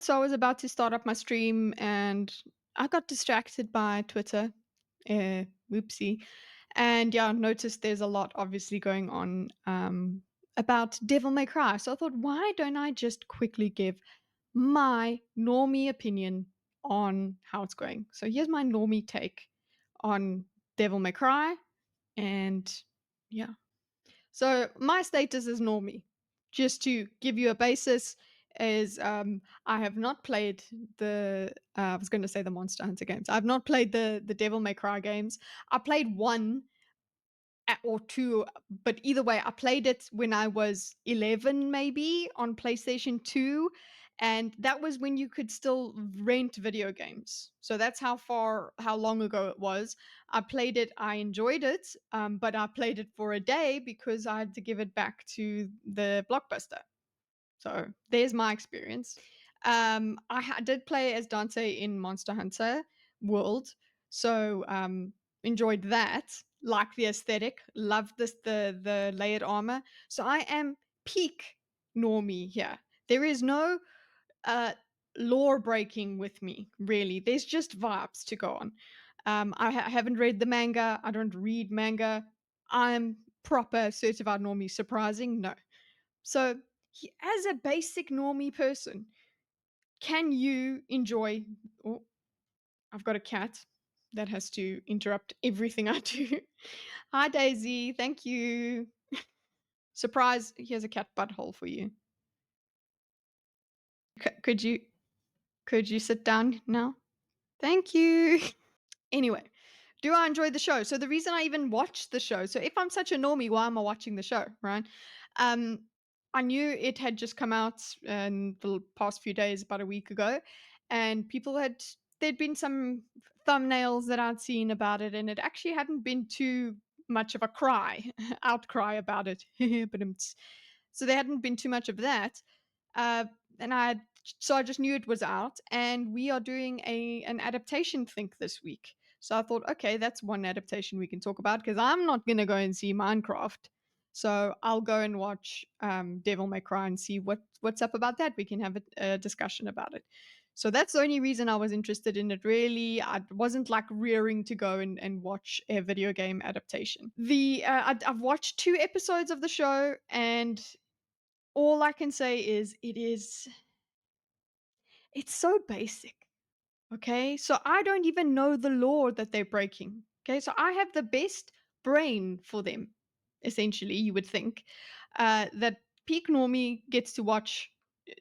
So I was about to start up my stream and I got distracted by Twitter. Whoopsie. And yeah, I noticed there's a lot obviously going on about Devil May Cry. So I thought, why don't I just quickly give my normie opinion on how it's going? So here's my normie take on Devil May Cry. And yeah, so my status is normie. Just to give you a basis, is I have not played the I was going to say the Monster Hunter games. I've not played the Devil May Cry games. I played one or two, but either way, I played it when I was 11, maybe on PlayStation 2. And that was when you could still rent video games. So that's how long ago it was. I played it, I enjoyed it, but I played it for a day because I had to give it back to the Blockbuster. So there's my experience. Did play as Dante in Monster Hunter World, so enjoyed that. Like the aesthetic, loved the layered armor. So I am peak normie here. There is no uh, lore breaking with me, really. There's just vibes to go on. I haven't read the manga. I don't read manga. I'm proper certified normie. Surprising? No. So, as a basic normie person, can you enjoy? Oh, I've got a cat that has to interrupt everything I do. Hi, Daisy. Thank you. Surprise! Here's a cat butthole for you. Could you sit down now? Thank you. Anyway, do I enjoy the show? So the reason I even watched the show, so if I'm such a normie, why am I watching the show, right? Um, I knew it had just come out in the past few days, about a week ago, and there'd been some thumbnails that I'd seen about it, and it actually hadn't been too much of a outcry about it. But so there hadn't been too much of that. Uh, and I just knew it was out, and we are doing an adaptation think this week. So I thought, okay, that's one adaptation we can talk about because I'm not going to go and see Minecraft. So I'll go and watch Devil May Cry and see what's up about that. We can have a discussion about it. So that's the only reason I was interested in it. Really, I wasn't like rearing to go and watch a video game adaptation. I've watched 2 episodes of the show, and all I can say is it's so basic. Okay. So I don't even know the law that they're breaking. Okay. So I have the best brain for them, essentially, you would think. That peak normie gets to watch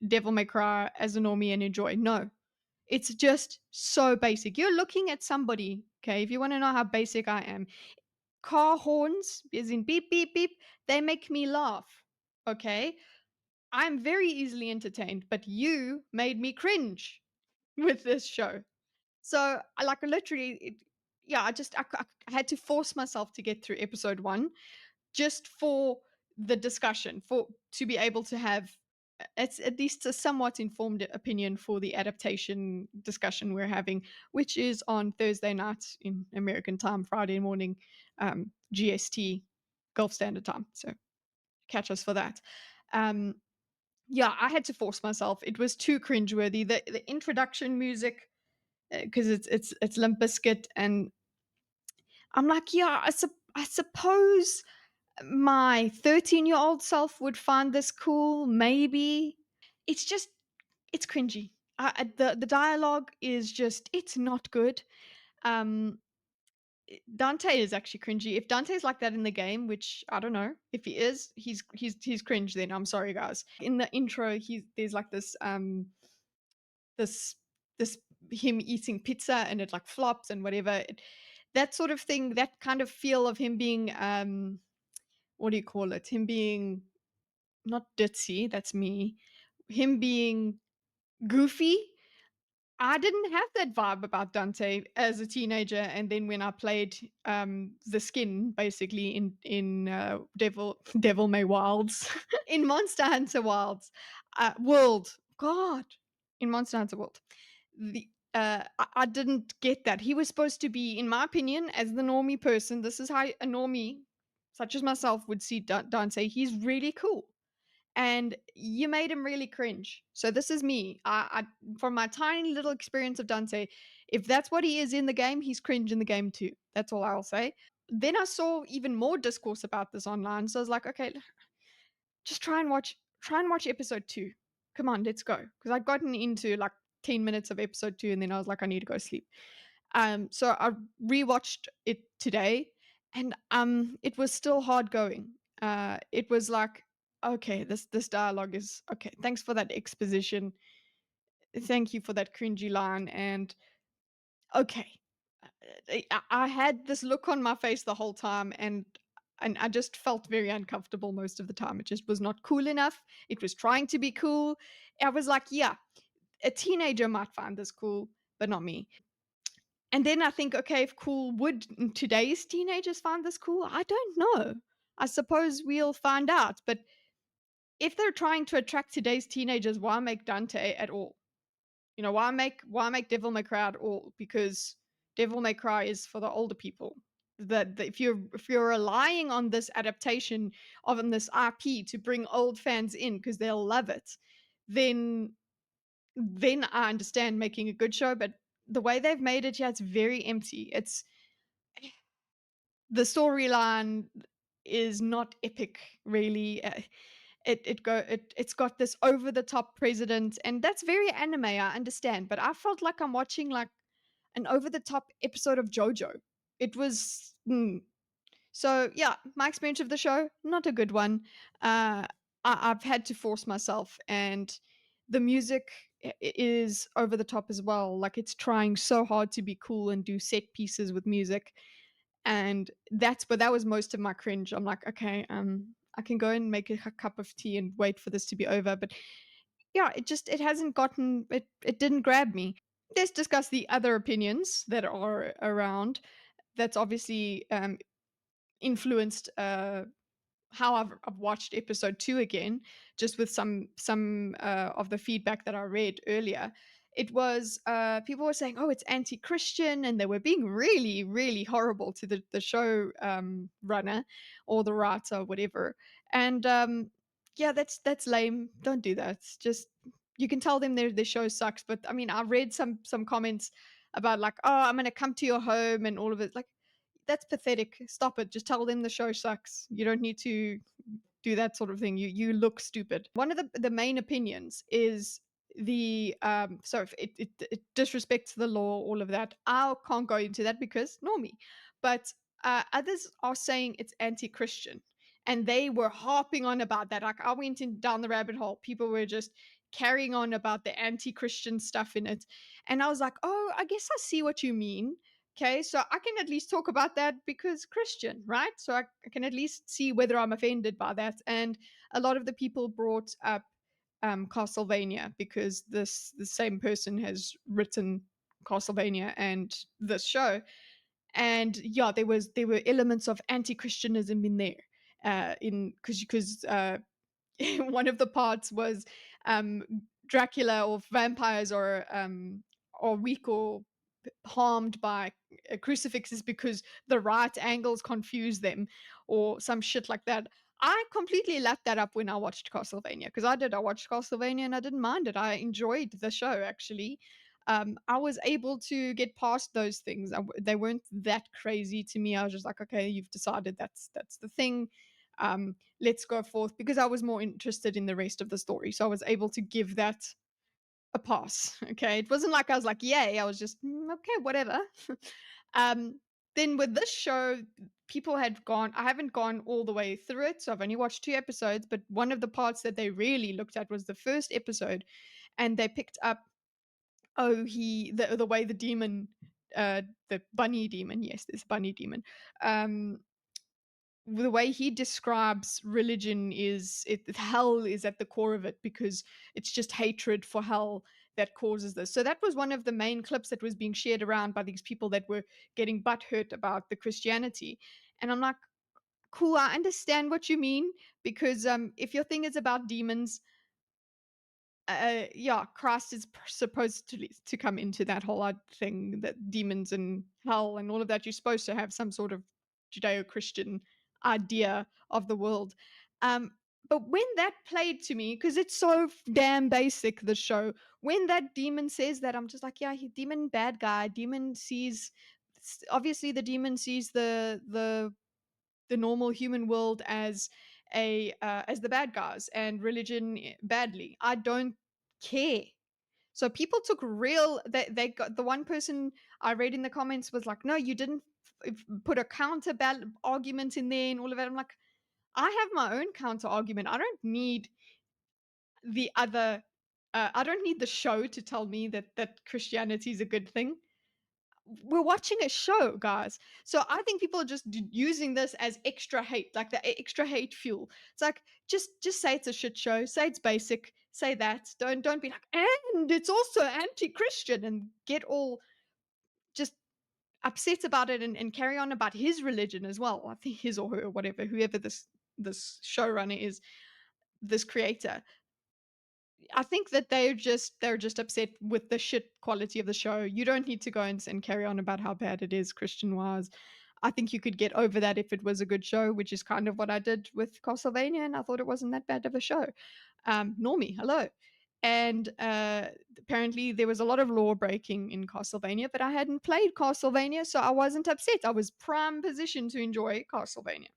Devil May Cry as a normie and enjoy. No, it's just so basic. You're looking at somebody, okay, if you want to know how basic I am, car horns, as in beep, beep, beep, they make me laugh. Okay. I'm very easily entertained, but you made me cringe with this show. So I like literally, yeah, I had to force myself to get through episode one just for the discussion, for to be able to have it's at least a somewhat informed opinion for the adaptation discussion we're having, which is on Thursday night in American time, Friday morning, GST, Gulf Standard Time. So catch us for that. Um, yeah, I had to force myself. It was too cringeworthy. The introduction music, because it's Limp Bizkit, and I'm like, yeah, I suppose my 13-year-old self would find this cool, maybe. It's just it's cringy. The dialogue is just it's not good. Um, Dante is actually cringy. If Dante's like that in the game, which I don't know if he is, he's cringe. Then I'm sorry, guys. In the intro, there's like this this him eating pizza and it like flops and whatever. That sort of thing, that kind of feel of him being what do you call it? Him being not ditzy. That's me. Him being goofy. I didn't have that vibe about Dante as a teenager, and then when I played the skin, basically in Devil May Wilds, in Monster Hunter Wilds, World, God, in Monster Hunter World, I didn't get that. He was supposed to be, in my opinion, as the normie person. This is how a normie, such as myself, would see Dante. He's really cool, and you made him really cringe. So this is me. From my tiny little experience of Dante, if that's what he is in the game, he's cringe in the game too. That's all I'll say. Then I saw even more discourse about this online, so I was like, okay, just try and watch episode 2. Come on, let's go. Because I'd gotten into like 10 minutes of episode 2 and then I was like, I need to go sleep. So I rewatched it today and it was still hard going. It was like, okay, this dialogue is okay. Thanks for that exposition. Thank you for that cringy line. And okay, I had this look on my face the whole time, and I just felt very uncomfortable most of the time. It just was not cool enough. It was trying to be cool. I was like, yeah, a teenager might find this cool, but not me. And then I think, okay, if cool, would today's teenagers find this cool? I don't know. I suppose we'll find out. But if they're trying to attract today's teenagers, why make Dante at all? You know, why make Devil May Cry at all? Because Devil May Cry is for the older people. That if you're relying on this adaptation of this IP to bring old fans in because they'll love it, then I understand making a good show. But the way they've made it, yeah, it's very empty. It's the storyline is not epic, really. It's got this over the top president, and that's very anime. I understand, but I felt like I'm watching like an over the top episode of JoJo. It was so yeah. My experience of the show, not a good one. I've had to force myself, and the music is over the top as well. Like it's trying so hard to be cool and do set pieces with music, and that was most of my cringe. I'm like, okay, I can go and make a cup of tea and wait for this to be over. But yeah, it hasn't gotten it didn't grab me. Let's discuss the other opinions that are around. That's obviously influenced how I've watched episode 2 again, just with some of the feedback that I read earlier. It was people were saying, "Oh, it's anti-Christian," and they were being really, really horrible to the show runner or the writer, whatever. And yeah, that's lame. Don't do that. Just you can tell them their show sucks. But I mean, I read some comments about like, "Oh, I'm gonna come to your home," and all of it. Like that's pathetic. Stop it. Just tell them the show sucks. You don't need to do that sort of thing. You look stupid. One of the main opinions is the so if it disrespects the law, all of that. I can't go into that because normie. But others are saying it's anti-Christian. And they were harping on about that. Like I went in down the rabbit hole. People were just carrying on about the anti-Christian stuff in it. And I was like, oh, I guess I see what you mean. Okay, so I can at least talk about that because Christian, right? So I can at least see whether I'm offended by that. And a lot of the people brought up Castlevania because the same person has written Castlevania and this show. And yeah, there were elements of anti-Christianism in there. In because one of the parts was um, Dracula or vampires are weak or harmed by crucifixes because the right angles confuse them or some shit like that. I completely lapped that up when I watched Castlevania because I watched Castlevania and I didn't mind it. I enjoyed the show actually. I was able to get past those things. They weren't that crazy to me. I was just like, okay, you've decided that's the thing. Let's go forth because I was more interested in the rest of the story. So I was able to give that a pass. Okay. It wasn't like I was like, yay. I was just, okay, whatever. um, then with this show, people had gone, I haven't gone all the way through it. So I've only watched 2 episodes. But one of the parts that they really looked at was the first episode. And they picked up, oh, the way the demon, the bunny demon, yes, this bunny demon, um, the way he describes religion is hell is at the core of it because it's just hatred for hell that causes this. So that was one of the main clips that was being shared around by these people that were getting butthurt about the Christianity. And I'm like, cool, I understand what you mean because if your thing is about demons, yeah, Christ is supposed to come into that whole thing that demons and hell and all of that. You're supposed to have some sort of Judeo-Christian idea of the world. Um, But when that played to me, because it's so damn basic, the show, when that demon says that, I'm just like, yeah, demon bad guy. Demon sees, obviously, the demon sees the normal human world as the bad guys and religion badly. I don't care. So people took real they got the one person I read in the comments was like, "No, you didn't put a counter argument in there and all of that." I'm like, I have my own counter argument. I don't need the other. I don't need the show to tell me that Christianity is a good thing. We're watching a show, guys. So I think people are just using this as extra hate, like the extra hate fuel. It's like just say it's a shit show, say it's basic, say that. Don't be like, and it's also anti-Christian and get all just upset about it and carry on about his religion as well. I think his or her, or whatever, whoever this showrunner is, this creator. I think that they're just upset with the shit quality of the show. You don't need to go and carry on about how bad it is Christian wise. I think you could get over that if it was a good show, which is kind of what I did with Castlevania, and I thought it wasn't that bad of a show. Normie, hello. And apparently there was a lot of law breaking in Castlevania, but I hadn't played Castlevania, so I wasn't upset. I was prime position to enjoy Castlevania.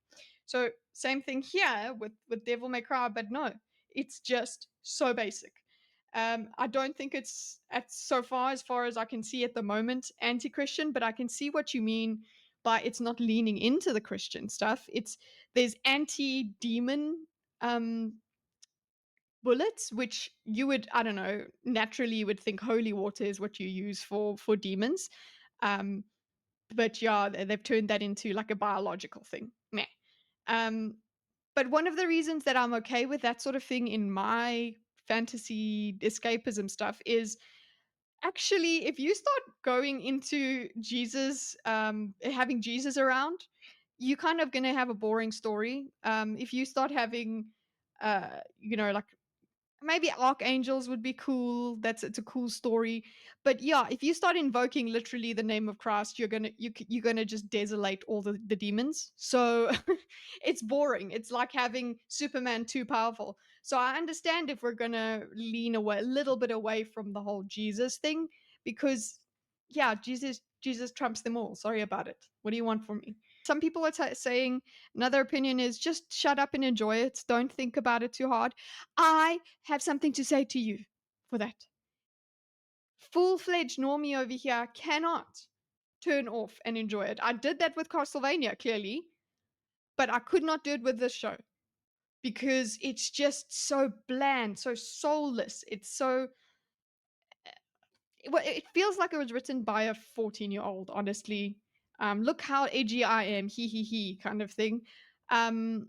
So same thing here with Devil May Cry, but no, it's just so basic. I don't think it's at so far as I can see at the moment anti-Christian, but I can see what you mean by it's not leaning into the Christian stuff. It's there's anti-demon um, bullets, which you would I don't know naturally you would think holy water is what you use for demons, um, but yeah, they've turned that into like a biological thing. Meh. Um, but one of the reasons that I'm okay with that sort of thing in my fantasy escapism stuff is actually if you start going into Jesus, having Jesus around, you kind of going to have a boring story. If you start having, like maybe archangels would be cool. It's a cool story. But yeah, if you start invoking literally the name of Christ, you're gonna just desolate all the demons. So it's boring. It's like having Superman too powerful. So I understand if we're gonna lean away a little bit away from the whole Jesus thing, because yeah, Jesus trumps them all. Sorry about it. What do you want from me? Some people are saying another opinion is just shut up and enjoy it. Don't think about it too hard. I have something to say to you for that. Full fledged normie over here cannot turn off and enjoy it. I did that with Castlevania, clearly, but I could not do it with this show because it's just so bland, so soulless. It's so. Well, it feels like it was written by a 14-year-old, honestly. Look how edgy I am, he, kind of thing. Um,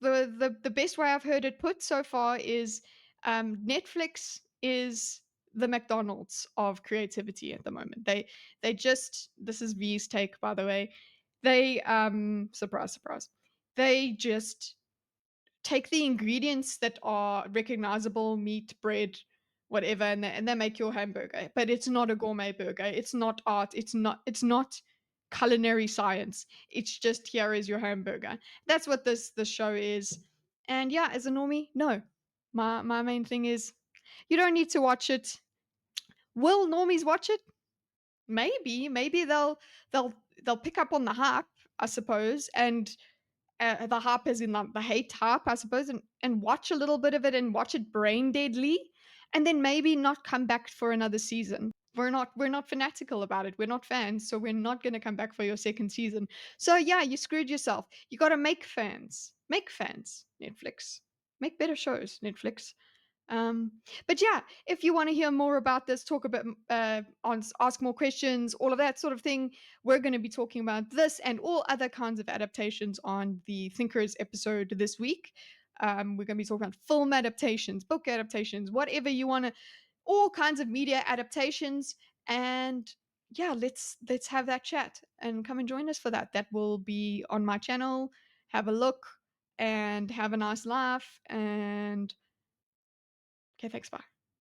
the best way I've heard it put so far is Netflix is the McDonald's of creativity at the moment. They just this is V's take by the way. They surprise surprise. They just take the ingredients that are recognizable, meat, bread, whatever, and they make your hamburger. But it's not a gourmet burger. It's not art. It's not culinary science. It's just here is your hamburger. That's what this show is. And yeah, as a normie, no. My main thing is you don't need to watch it. Will normies watch it? Maybe they'll pick up on the hype, I suppose, and the harp is in the hate harp, I suppose, and watch a little bit of it and watch it brain deadly, and then maybe not come back for another season. We're not fanatical about it. We're not fans, so we're not going to come back for your second season. So yeah, you screwed yourself. You got to make fans. Make fans, Netflix. Make better shows, Netflix. Um, but yeah, if you want to hear more about this, talk a bit, ask more questions, all of that sort of thing, we're going to be talking about this and all other kinds of adaptations on the Thinkers episode this week. We're going to be talking about film adaptations, book adaptations, whatever you want to, all kinds of media adaptations. And yeah, let's have that chat and come and join us for that. That will be on my channel. Have a look and have a nice laugh and okay, thanks. Bye.